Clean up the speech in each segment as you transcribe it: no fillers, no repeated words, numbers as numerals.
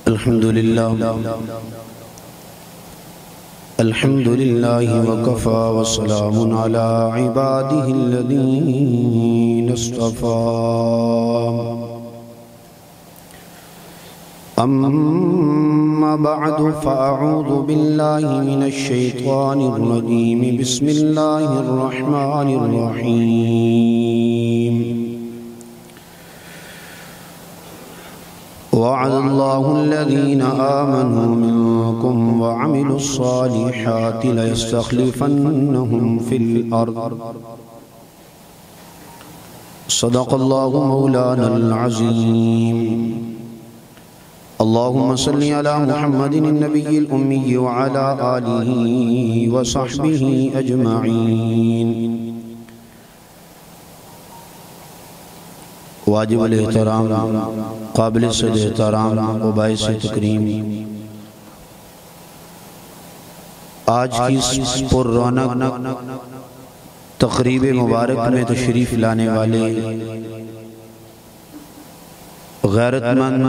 الحمد لله وكفى وسلام على عباده الذين اصطفى أما بعد فأعوذ بالله من الشيطان الرجيم بسم الله الرحمن الرحيم وعد الله الذين آمنوا منكم وعملوا الصالحات ليستخلفنهم في الأرض صدق الله مولانا العظيم اللهم صل على محمد النبي الأمي وعلى آله وصحبه أجمعين واجب الاحترام قابل صد احترام و باعث تکریم آج کی پر رونق تقریب مبارک میں تشریف لانے والے غیرت مند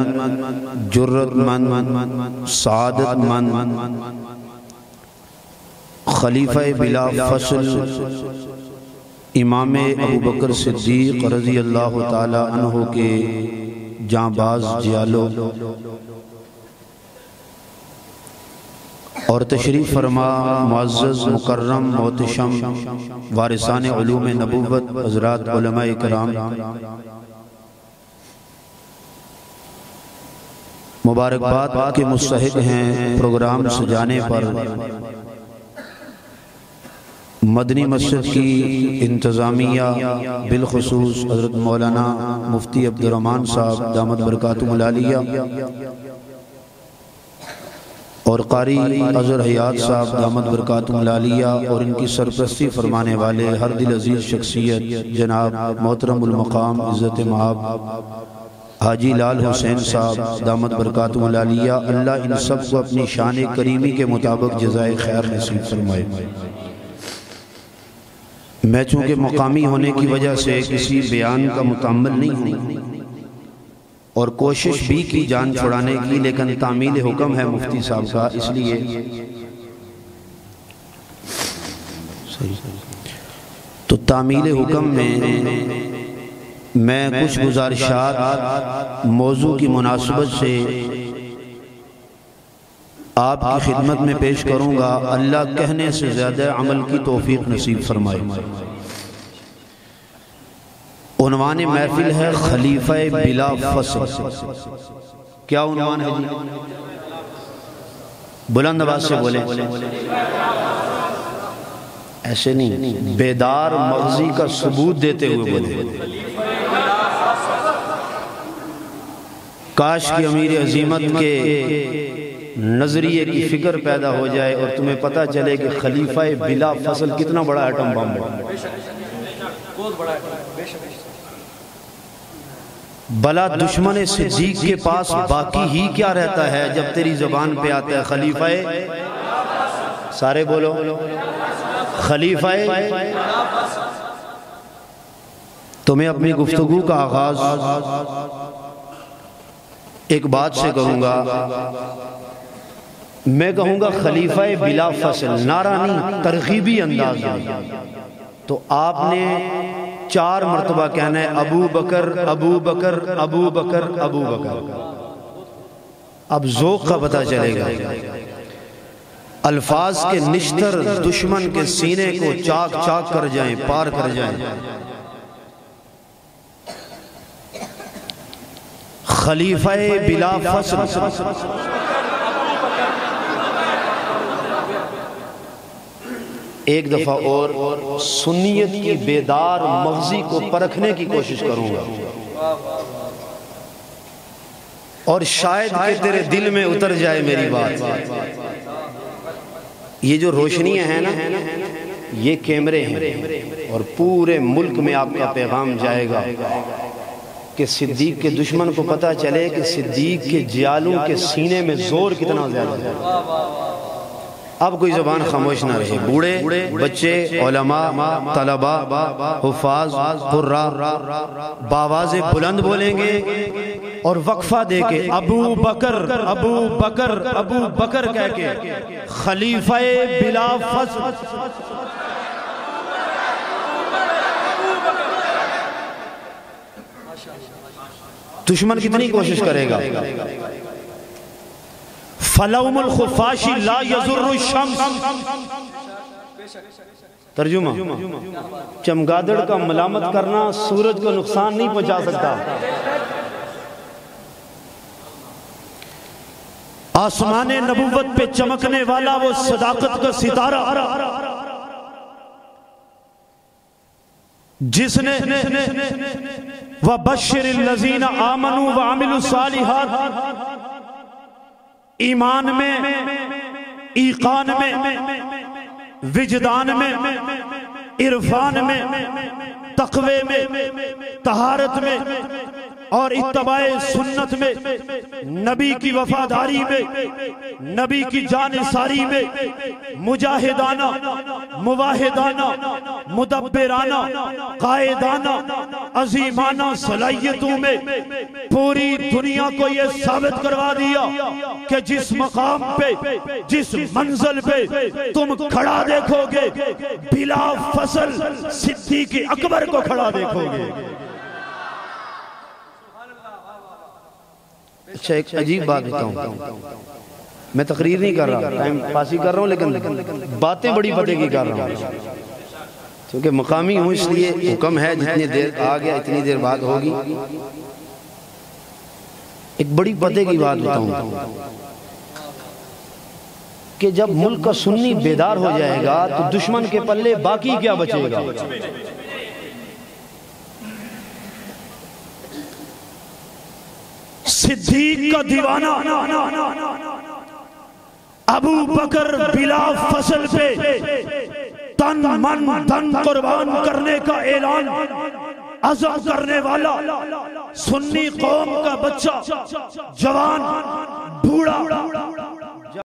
جرت مند سعادت مند خلیفہ بلا فصل امام ابوبکر صدیق رضی اللہ تعالی عنہ کے جانباز جیالو اور تشریف فرما معزز مکرم محتشم وارثان علوم نبوت حضرات علماء کرام مبارکباد کے مستحق ہیں پروگرام سجانے پر مدنی مسجد کی انتظامیہ بالخصوص حضرت مولانا مفتی عبدالرحمن صاحب دامت برکاتہم العالیہ اور قاری اظہر حیات صاحب دامت برکاتہم العالیہ اور ان کی سرپرستی فرمانے والے ہر دل عزیز شخصیت جناب محترم المقام عزت مآب حاجی لال حسین صاحب دامت برکاتہم العالیہ اللہ ان سب کو اپنی شان کریمی کے مطابق جزائے خیر نصیب فرمائے۔ میں چونکہ مقامی ہونے کی وجہ سے کسی بیان کا متعمل نہیں ہوں اور کوشش بھی کی جان چھڑانے کی، لیکن تعمیل حکم ہے مفتی صاحب کا، اس لیے تو تعمیل حکم میں کچھ گزارشات موضوع کی مناسبت سے آپ کی خدمت میں پیش کروں گا۔ اللہ کہنے سے زیادہ عمل کی توفیق نصیب فرمائے۔ عنوان محفل ہے خلیفہ بلا فصل۔ کیا عنوان ہے جی؟ بلند آواز سے بولیں، ایسے نہیں، بیدار مغزی کا ثبوت دیتے ہوئے بولیں۔ کاش کی امیر عظیمت کے نظریے کی فکر پیدا ہو جائے اور تمہیں پتہ چلے کہ خلیفہ بلا فصل کتنا بڑا ایٹم بم ہے۔ بلا دشمن صدیق کے پاس باقی ہی کیا رہتا ہے جب تیری زبان پہ آتا ہے خلیفہ، سارے بولو خلیفہ۔ تو میں اپنی گفتگو کا آغاز ایک بات سے کروں گا، میں کہوں گا خلیفہ بلا فصل، نعرہ نہیں ترغیبی انداز میں، تو آپ نے 4 مرتبہ کہنا ہے ابو بکر ابو بکر ابو بکر ابو بکر۔ اب ذوق کا پتہ چلے گا، الفاظ کے نشتر دشمن کے سینے کو چاک چاک کر جائیں، پار کر جائیں۔ خلیفہ بلا فصل، ایک دفعہ اور سنیت کی بیدار مغزی کو پرکھنے کی کوشش کروں گا اور شاید کہ تیرے دل میں اتر جائے میری بات۔ یہ جو روشنیاں ہیں نا، یہ کیمرے ہیں اور پورے ملک میں آپ کا پیغام جائے گا کہ صدیق کے دشمن کو پتہ چلے کہ صدیق کے جیالوں کے سینے میں زور کتنا زیادہ ہے۔ اب کوئی زبان خاموش نہ رہے، بوڑھے بچے علماء طلباء حفاظ قراء باواز بلند بولیں گے اور وقفہ دے کے ابو بکر ابو بکر ابو بکر کہہ کے خلیفہ بلا فصل. دشمن کتنی کوشش کرے گا. فلوم الخفاش لا یضر الشمس. ترجمہ چمگادڑ کا ملامت کرنا سورج کو نقصان نہیں پہنچا سکتا. آسمان نبوت پہ چمکنے والا وہ صداقت کا ستارہ جس نے وَبَشِّرِ الَّذِينَ آمَنُوا وَعَمِلُوا الصَّالِحَاتِ ایمان میں، ایقان میں، وجدان میں، عرفان میں، تقوی میں، طہارت میں اور اتباع سنت میں، نبی کی وفاداری میں، نبی کی جانثاری میں، مجاہدانہ، مواحدانہ، مدبرانہ، قائدانہ، عظیمانہ صلاحیتوں میں پوری دنیا کو یہ ثابت کروا دیا کہ جس مقام پہ، جس منزل پہ تم کھڑا دیکھو گے بلا فصل صدیق اکبر کو کھڑا دیکھو گے. اچھا ایک عجیب بات بتاؤں، میں تقریر نہیں کر رہا، ٹائم پاسی کر رہا ہوں، لیکن باتیں بڑی پتے کی کر رہا ہوں کیونکہ مقامی ہوں، اس لیے حکم ہے جتنی دیر آ گیا اتنی دیر بعد ہوگی. ایک بڑی پتے کی بات بتاؤں کہ جب ملک کا سنی بیدار ہو جائے گا تو دشمن کے پلے باقی کیا بچے گا. صدیق کا دیوانہ ابو بکر بلا فصل پہ تن من دن قربان کرنے کا اعلان عزم کرنے والا سنی قوم کا بچہ، جوان، بوڑھا،